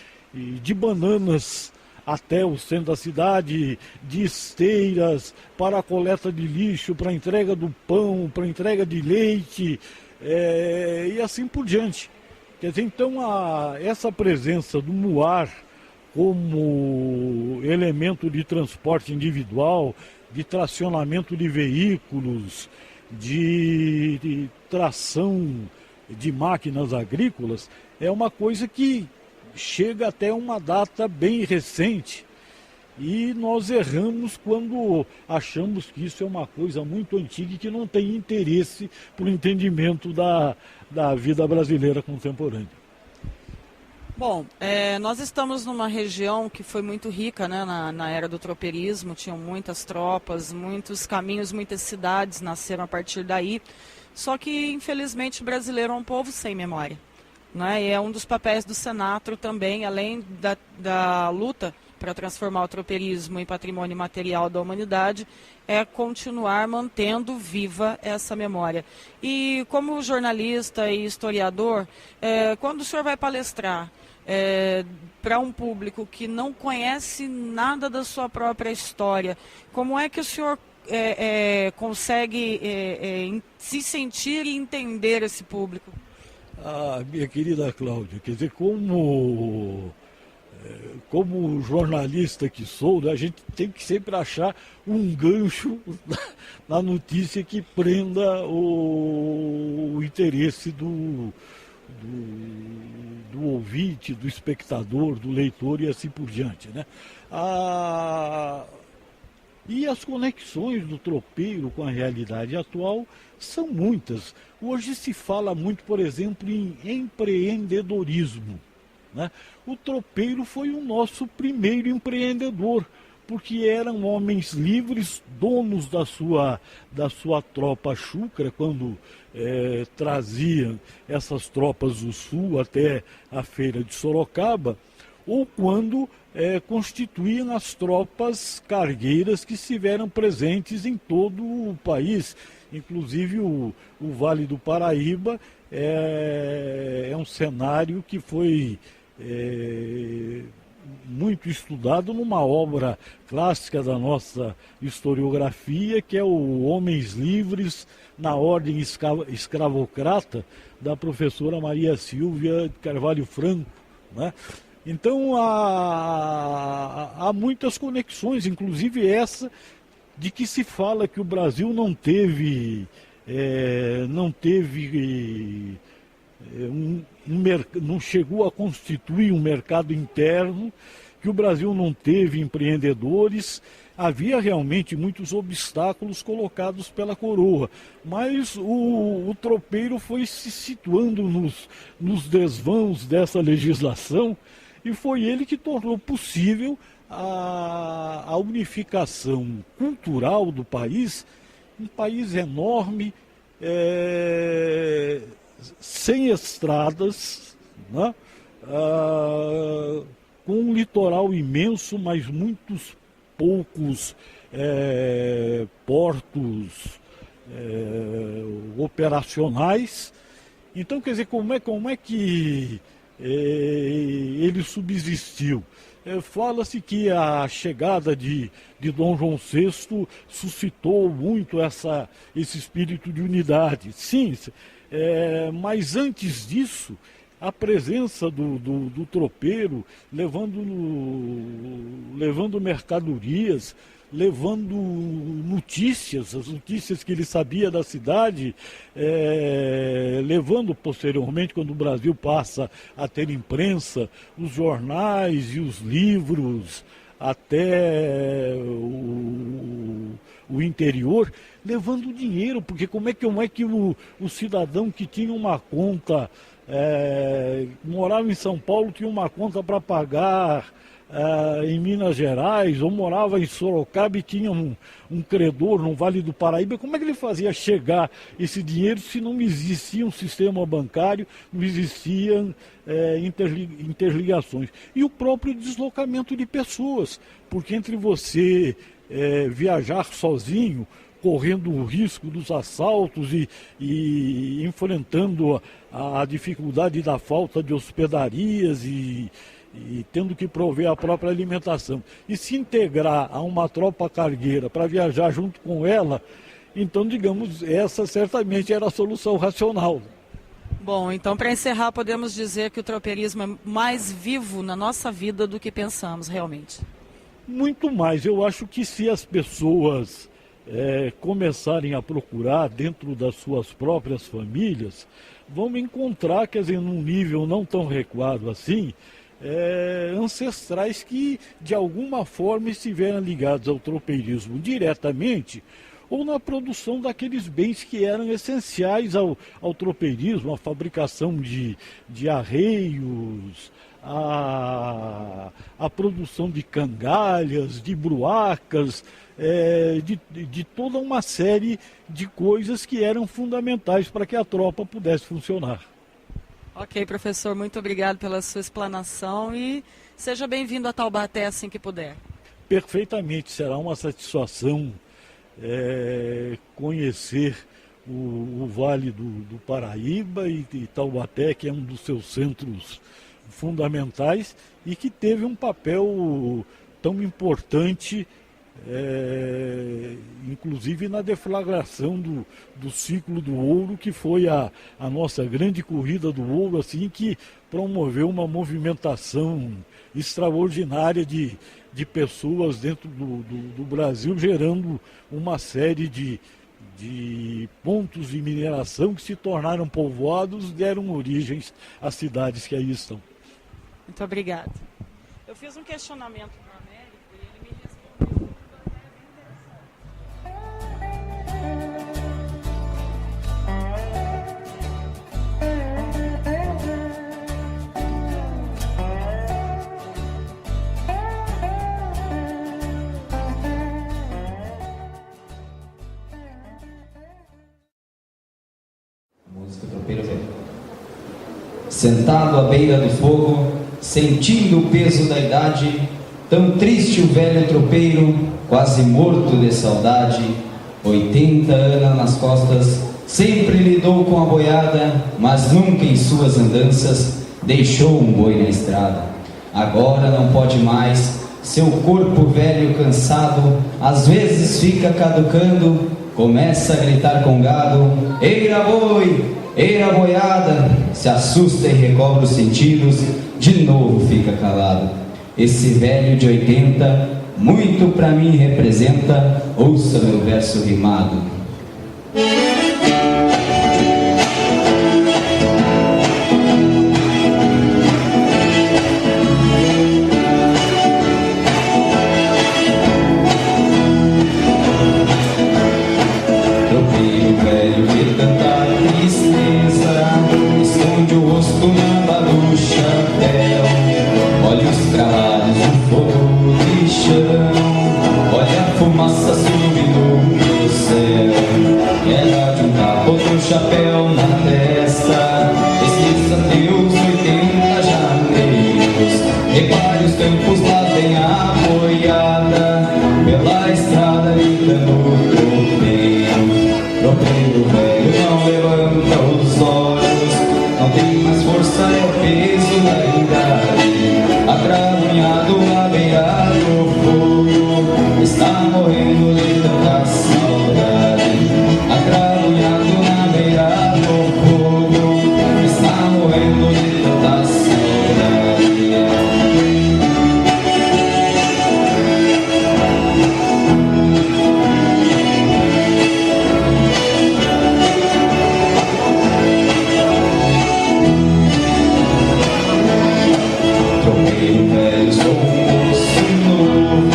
bananas até o centro da cidade, de esteiras, para a coleta de lixo, para a entrega do pão, para a entrega de leite, e assim por diante. Quer dizer, então, essa presença do muar como elemento de transporte individual, de tracionamento de veículos, de tração de máquinas agrícolas, é uma coisa que chega até uma data bem recente. E nós erramos quando achamos que isso é uma coisa muito antiga e que não tem interesse para o entendimento da vida brasileira contemporânea. Bom, nós estamos numa região que foi muito rica, né, na era do tropeirismo, tinham muitas tropas, muitos caminhos, muitas cidades nasceram a partir daí, só que infelizmente o brasileiro é um povo sem memória, né, e é um dos papéis do Senatro também, além da luta para transformar o tropeirismo em patrimônio material da humanidade é continuar mantendo viva essa memória. E como jornalista e historiador, quando o senhor vai palestrar para um público que não conhece nada da sua própria história, como é que o senhor consegue se sentir e entender esse público? Minha querida Cláudia, quer dizer, como jornalista que sou, né, a gente tem que sempre achar um gancho na notícia que prenda o interesse do ouvinte, do espectador, do leitor e assim por diante, né? E as conexões do tropeiro com a realidade atual são muitas. Hoje se fala muito, por exemplo, em empreendedorismo, né? O tropeiro foi o nosso primeiro empreendedor, porque eram homens livres, donos da sua tropa chúcara, quando traziam essas tropas do sul até a feira de Sorocaba, ou quando constituíam as tropas cargueiras que estiveram presentes em todo o país. Inclusive o Vale do Paraíba é um cenário que foi muito estudado numa obra clássica da nossa historiografia, que é o Homens Livres na Ordem Escravocrata, da professora Maria Silvia Carvalho Franco, né? Então há muitas conexões, inclusive essa de que se fala que o Brasil não chegou a constituir um mercado interno, que o Brasil não teve empreendedores. Havia realmente muitos obstáculos colocados pela coroa, mas o tropeiro foi se situando nos desvãos dessa legislação, e foi ele que tornou possível a unificação cultural do país, um país enorme, sem estradas, né? Com um litoral imenso, mas muitos poucos portos operacionais. Então, quer dizer, como é que ele subsistiu? Fala-se que a chegada de Dom João VI suscitou muito esse espírito de unidade. Sim, mas antes disso, a presença do tropeiro levando mercadorias, levando notícias, as notícias que ele sabia da cidade, levando posteriormente, quando o Brasil passa a ter imprensa, os jornais e os livros até o interior, levando dinheiro, porque como é que o cidadão que tinha uma conta, morava em São Paulo, tinha uma conta para pagar em Minas Gerais, ou morava em Sorocaba e tinha um credor no Vale do Paraíba, como é que ele fazia chegar esse dinheiro se não existia um sistema bancário, não existiam interligações? E o próprio deslocamento de pessoas, porque entre você viajar sozinho, correndo o risco dos assaltos e enfrentando a dificuldade da falta de hospedarias e tendo que prover a própria alimentação, e se integrar a uma tropa cargueira para viajar junto com ela, então, digamos, essa certamente era a solução racional. Bom, então, para encerrar, podemos dizer que o tropeirismo é mais vivo na nossa vida do que pensamos, realmente. Muito mais. Eu acho que se as pessoas começarem a procurar dentro das suas próprias famílias, vão encontrar, quer dizer, num nível não tão recuado assim, ancestrais que de alguma forma estiveram ligados ao tropeirismo diretamente ou na produção daqueles bens que eram essenciais ao tropeirismo, a fabricação de arreios, a produção de cangalhas, de bruacas, de toda uma série de coisas que eram fundamentais para que a tropa pudesse funcionar. Ok, professor, muito obrigado pela sua explanação e seja bem-vindo a Taubaté assim que puder. Perfeitamente, será uma satisfação conhecer o Vale do Paraíba e Taubaté, que é um dos seus centros fundamentais e que teve um papel tão importante, inclusive na deflagração do ciclo do ouro, que foi a nossa grande corrida do ouro, assim, que promoveu uma movimentação extraordinária de pessoas dentro do Brasil, gerando uma série de pontos de mineração que se tornaram povoados e deram origens às cidades que aí estão. Muito obrigada. Eu fiz um questionamento para o Américo e ele me respondeu. Música Tropeiro Velho. Sentado à beira do fogo, sentindo o peso da idade, tão triste o velho tropeiro, quase morto de saudade, 80 anos nas costas, sempre lidou com a boiada, mas nunca em suas andanças deixou um boi na estrada. Agora não pode mais, seu corpo velho cansado, às vezes fica caducando, começa a gritar com gado: eira boi, eira boiada, se assusta e recobra os sentidos, de novo fica calado. Esse velho de 80, muito pra mim representa, ouça meu verso rimado. Tropeiro velho de tanta tristeza, esconde o rosto na aba do chapéu, olhos cravados no fogo de chão, olha a fumaça subindo no céu. Era de um capote, um chapéu na testa, esqueça teus 80 janeiros, repare os campos, lá vem a boiada, pela estrada gritando tropeiro. Tropeiro velho não levanta os olhos, não tem mais força, é o peso da idade, atrapalhado à beira do fogo, está morrendo de tanta saudade. Atrapalhado na beira do fogo, está morrendo de tanta saudade. Tropeiro velho, sou um moço novo,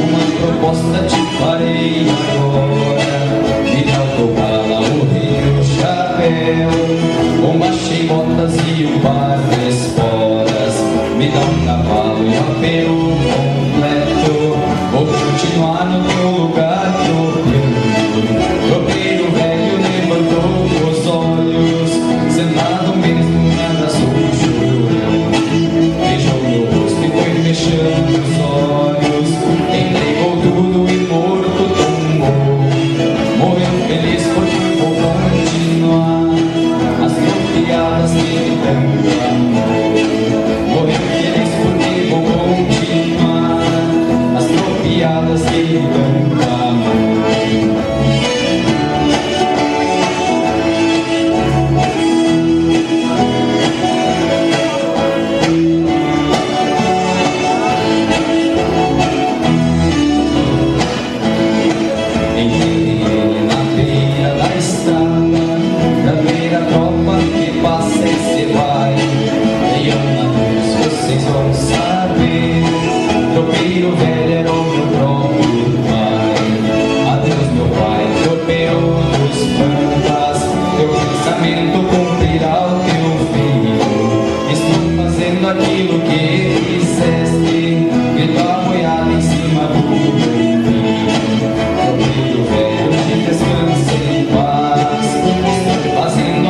uma proposta te farei agora. Me dá o copala, o rio, o chapéu, bombacha e botas e um par de esporas. Me dá um cavalo e um apelo completo, vou continuar no teu lugar tropeando. Tropeiro velho levantou os olhos, sentado mesmo nada sujo, beijou meu rosto e foi fechando os olhos, entregou tudo e morto tombou. Morreu feliz porque vou continuar as tropiadas que me tanto amor. Morreu feliz porque vou continuar as tropiadas que me tanto amor. Enterrei ele na beira da estrada, pra ver a tropa que passa e se vai. Leiam navios, vocês vão saber, tropeiro velho era o meu próprio pai. Adeus meu pai, tropeiro dos pampas, teu pensamento cumprirá o teu filho. Estou fazendo aquilo que fizeste, grito a boiada em cima do rio. Tropeiro velho, te descanse em paz, estou fazendo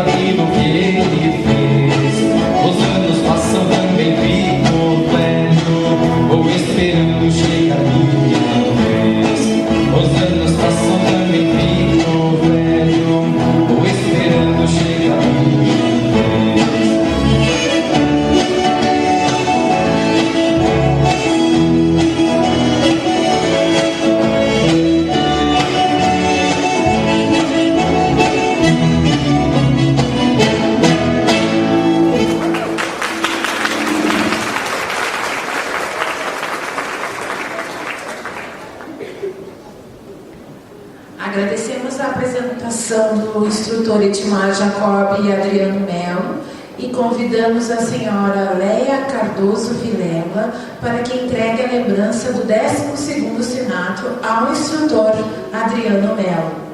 instrutor Itimar Jacob e Adriano Melo, e convidamos a senhora Leia Cardoso Vilela para que entregue a lembrança do 12º Sinato ao instrutor Adriano Melo.